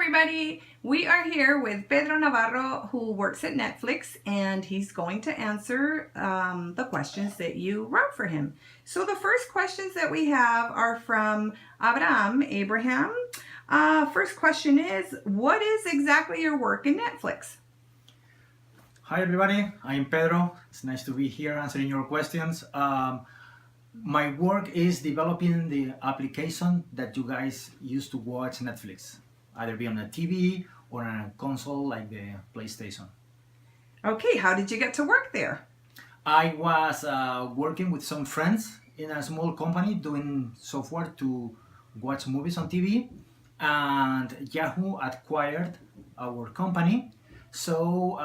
everybody. We are here with Pedro Navarro, who works at Netflix, and he's going to answer the questions that you wrote for him. So the first questions that we have are from Abraham. First question is, what is exactly your work in Netflix? Hi everybody, I'm Pedro. It's nice to be here answering your questions. My work is developing the application that you guys use to watch Netflix, either be on a TV or on a console like the PlayStation. Okay, how did you get to work there? I was working with some friends in a small company doing software to watch movies on TV, and Yahoo acquired our company. So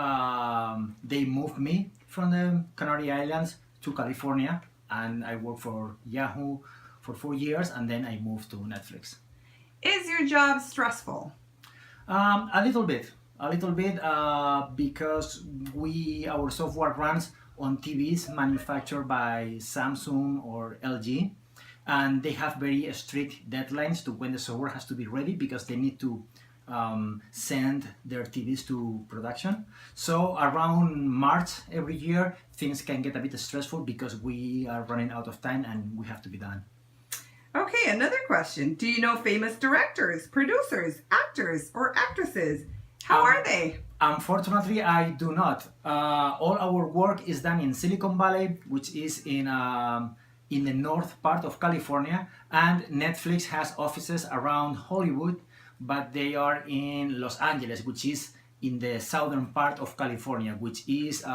they moved me from the Canary Islands to California, and I worked for Yahoo for 4 years, and then I moved to Netflix. Is your job stressful? A little bit, because our software runs on TVs manufactured by Samsung or LG, and they have very strict deadlines to when the software has to be ready because they need to send their TVs to production. So around March every year, things can get a bit stressful because we are running out of time and we have to be done. Okay, another question. Do you know famous directors, producers, actors, or actresses? How are they? Unfortunately, I do not. All our work is done in Silicon Valley, which is in the north part of California, and Netflix has offices around Hollywood, but they are in Los Angeles, which is in the southern part of California, which is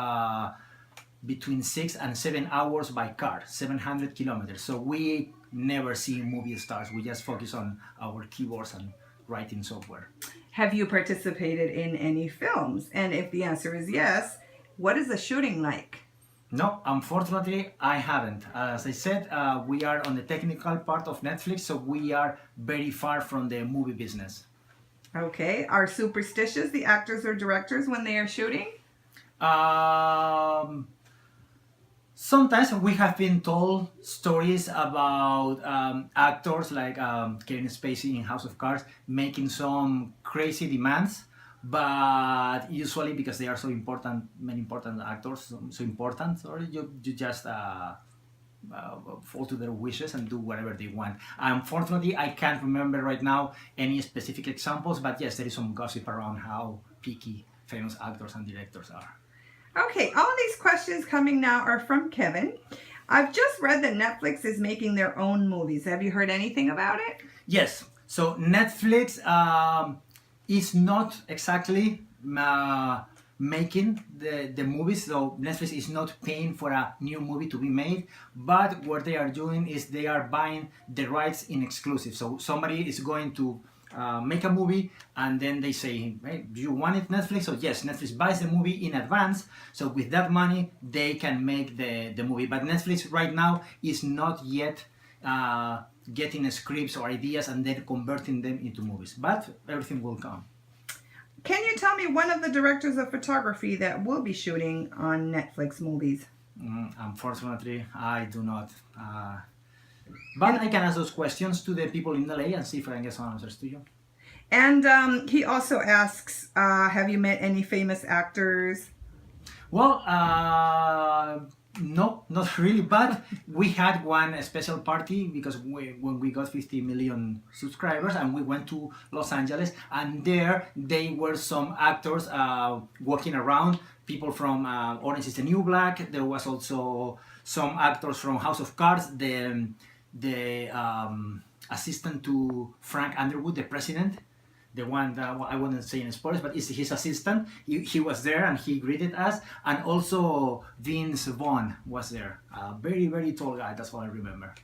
between 6 and 7 hours by car, 700 kilometers. So we never see movie stars. We just focus on our keyboards and writing software. Have you participated in any films? And if the answer is yes, what is the shooting like? No, unfortunately, I haven't. As I said, we are on the technical part of Netflix, so we are very far from the movie business. Okay. Are superstitious the actors or directors when they are shooting? Sometimes we have been told stories about actors like Kevin Spacey in House of Cards making some crazy demands, but usually because they are so important, many important actors, so important, sorry, you just fall to their wishes and do whatever they want. Unfortunately, I can't remember right now any specific examples, but yes, there is some gossip around how picky famous actors and directors are. Okay, all these questions coming now are from Kevin. I've just read that Netflix is making their own movies. Have you heard anything about it? Yes. So Netflix is not exactly making the movies. So Netflix is not paying for a new movie to be made. But what they are doing is they are buying the rights in exclusive. So somebody is going to make a movie, and then they say, hey, do you want it, Netflix? So yes, Netflix buys the movie in advance, so with that money they can make the movie. But Netflix right now is not yet getting scripts or ideas and then converting them into movies, but everything will come. Can you tell me one of the directors of photography that will be shooting on Netflix movies? Unfortunately, I do not. But I can ask those questions to the people in LA and see if I can get some answers to you. And he also asks, have you met any famous actors? Well, no, not really, but we had one special party because when we got 50 million subscribers, and we went to Los Angeles, and there they were some actors walking around, people from Orange is the New Black. There was also some actors from House of Cards, the assistant to Frank Underwood, the president, the one that I wouldn't say in spoilers, but it's his assistant. He was there and he greeted us, and also Vince Vaughn was there. Very, very tall guy. That's all I remember.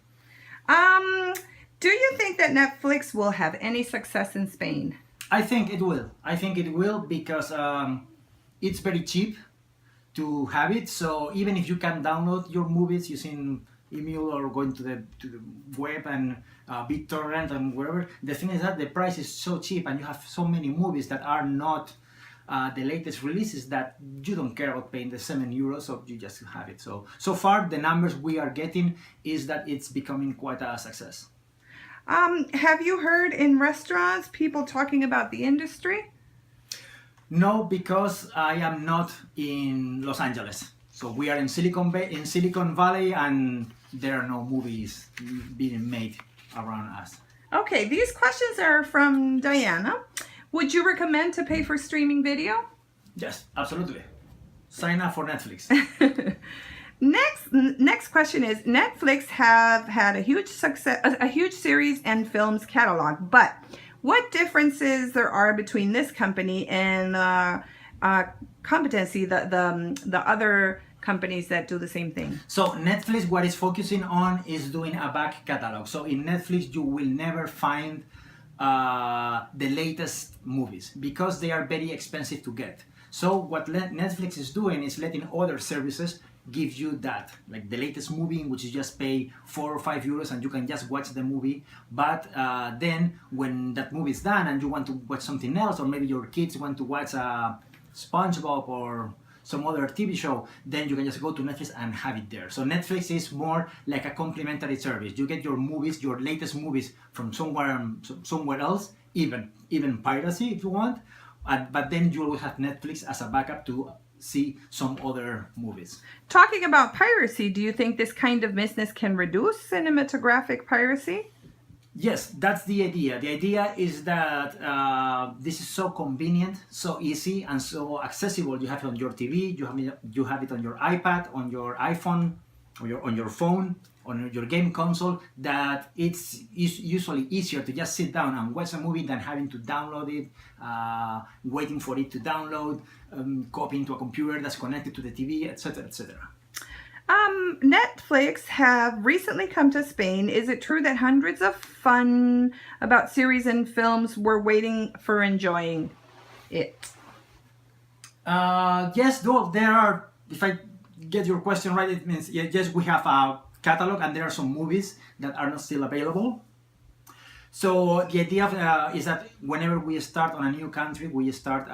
Do you think that Netflix will have any success in Spain? I think it will. I think it will because it's very cheap to have it. So even if you can download your movies using email or going to the web and BitTorrent and wherever, the thing is that the price is so cheap and you have so many movies that are not the latest releases that you don't care about paying the €7, so you just have it. So far the numbers we are getting is that it's becoming quite a success. Have you heard in restaurants people talking about the industry? No, because I am not in Los Angeles. So we are in Silicon Valley, and there are no movies being made around us. Okay, these questions are from Diana. Would you recommend to pay for streaming video? Yes, absolutely. Sign up for Netflix. Next question is, Netflix have had a huge success, a huge series and films catalog, but what differences there are between this company and competency, the other companies that do the same thing? So Netflix, what it's focusing on is doing a back catalog. So in Netflix, you will never find the latest movies because they are very expensive to get. So what Netflix is doing is letting other services give you that, like the latest movie, in which you just pay €4 or €5 and you can just watch the movie. But then when that movie is done and you want to watch something else, or maybe your kids want to watch SpongeBob or some other TV show, then you can just go to Netflix and have it there. So Netflix is more like a complimentary service. You get your movies, your latest movies from somewhere else, even piracy if you want. But then you will have Netflix as a backup to see some other movies. Talking about piracy, do you think this kind of business can reduce cinematographic piracy? Yes, that's the idea. The idea is that this is so convenient, so easy, and so accessible. You have it on your TV, you have it on your iPad, on your iPhone, or on your phone, on your game console, that it's usually easier to just sit down and watch a movie than having to download it, waiting for it to download, copying to a computer that's connected to the TV, etc., etc. Netflix have recently come to Spain. Is it true that hundreds of fun about series and films were waiting for enjoying it? Yes, though there are, if I get your question right, it means yes, we have a catalog and there are some movies that are not still available. So the idea is that whenever we start on a new country, we start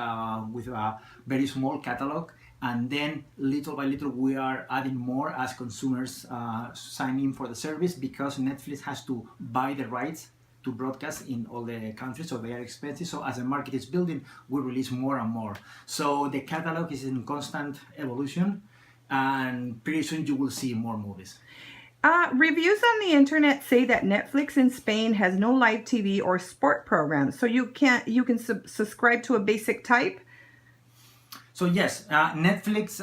with a very small catalog, and then little by little we are adding more as consumers sign in for the service, because Netflix has to buy the rights to broadcast in all the countries, so they are expensive. So as the market is building, we release more and more. So the catalog is in constant evolution, and pretty soon you will see more movies. Reviews on the internet say that Netflix in Spain has no live TV or sport programs, so you can subscribe to a basic type. So yes, Netflix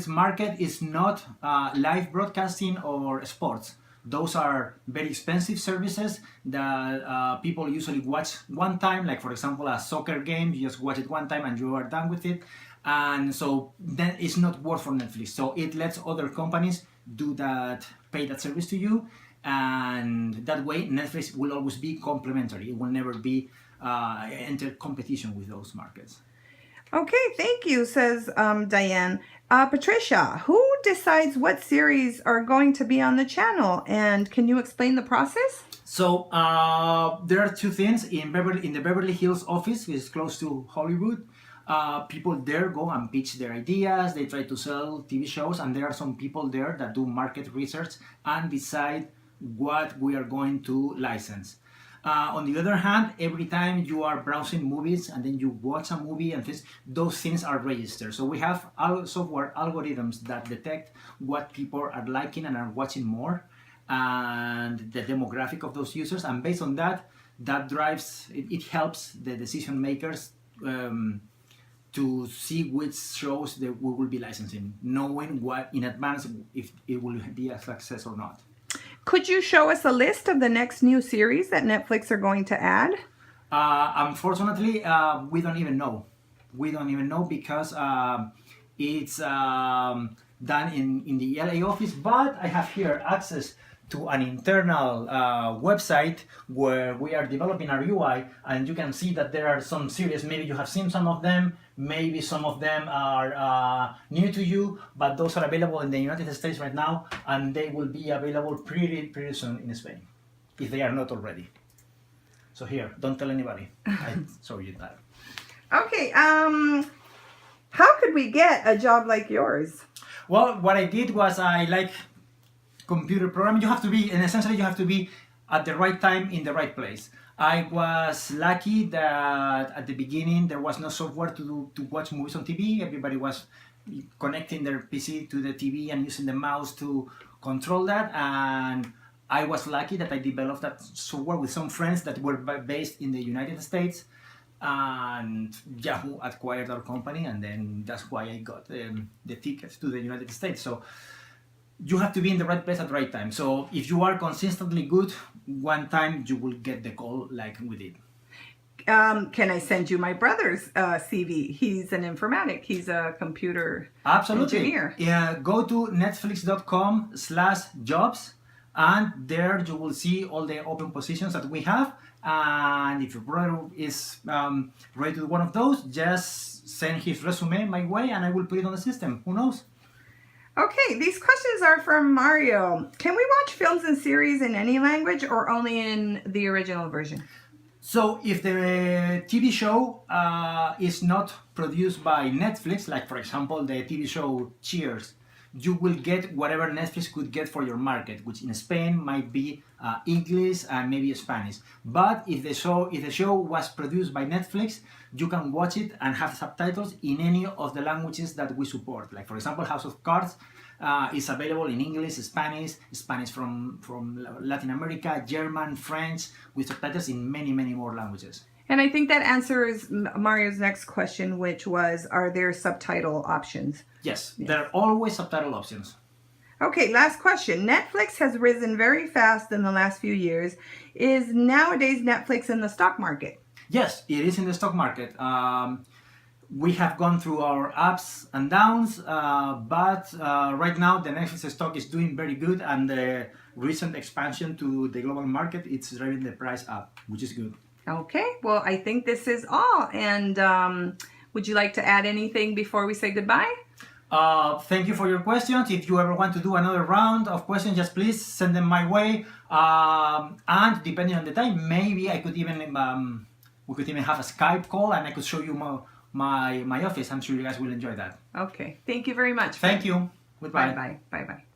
market is not live broadcasting or sports. Those are very expensive services that people usually watch one time, like for example a soccer game, you just watch it one time and you are done with it. And so then it's not worth for Netflix. So it lets other companies do that, pay that service to you, and that way Netflix will always be complementary. It will never be enter competition with those markets. Okay, thank you, says Diane. Patricia, who decides what series are going to be on the channel, and can you explain the process? So there are two things. In the Beverly Hills office, which is close to Hollywood, people there go and pitch their ideas. They try to sell TV shows, and there are some people there that do market research and decide what we are going to license. On the other hand, every time you are browsing movies and then you watch a movie and those things are registered. So we have software algorithms that detect what people are liking and are watching more, and the demographic of those users. And based on that, it helps the decision makers to see which shows that we will be licensing, knowing what in advance if it will be a success or not. Could you show us a list of the next new series that Netflix are going to add? Unfortunately, we don't even know. We don't even know because it's done in the LA office, but I have here access to an internal website where we are developing our UI, and you can see that there are some series. Maybe you have seen some of them, maybe some of them are new to you, but those are available in the United States right now, and they will be available pretty soon in Spain, if they are not already. So here, don't tell anybody. I show you that. Okay, how could we get a job like yours? Well, what I did was I like computer programming. You have to be, and essentially you have to be at the right time in the right place. I was lucky that at the beginning there was no software to watch movies on TV. Everybody was connecting their PC to the TV and using the mouse to control that. And I was lucky that I developed that software with some friends that were based in the United States. And Yahoo acquired our company, and then that's why I got the tickets to the United States. So you have to be in the right place at the right time. So if you are consistently good, one time you will get the call like we did. Can I send you my brother's CV? He's an informatic. He's a computer engineer. Yeah, go to netflix.com/jobs, and there you will see all the open positions that we have. And if your brother is ready to do one of those, just send his resume my way and I will put it on the system. Who knows? Okay, these questions are from Mario. Can we watch films and series in any language or only in the original version? So if the TV show is not produced by Netflix, like for example the TV show Cheers, you will get whatever Netflix could get for your market, which in Spain might be English and maybe Spanish. But if the show was produced by Netflix, you can watch it and have subtitles in any of the languages that we support. Like for example, House of Cards is available in English, Spanish from Latin America, German, French, with subtitles in many more languages. And I think that answers Mario's next question, which was, are there subtitle options? Yes, there are always subtitle options. Okay, last question. Netflix has risen very fast in the last few years. Is nowadays Netflix in the stock market? Yes, it is in the stock market. We have gone through our ups and downs, but right now the Netflix stock is doing very good, and the recent expansion to the global market, it's driving the price up, which is good. Okay, well, I think this is all. And would you like to add anything before we say goodbye? Thank you for your questions. If you ever want to do another round of questions, just please send them my way. And depending on the time, maybe I could even we could even have a Skype call, and I could show you my office. I'm sure you guys will enjoy that. Okay, thank you very much. Thank you. Goodbye. Bye-bye. Bye-bye.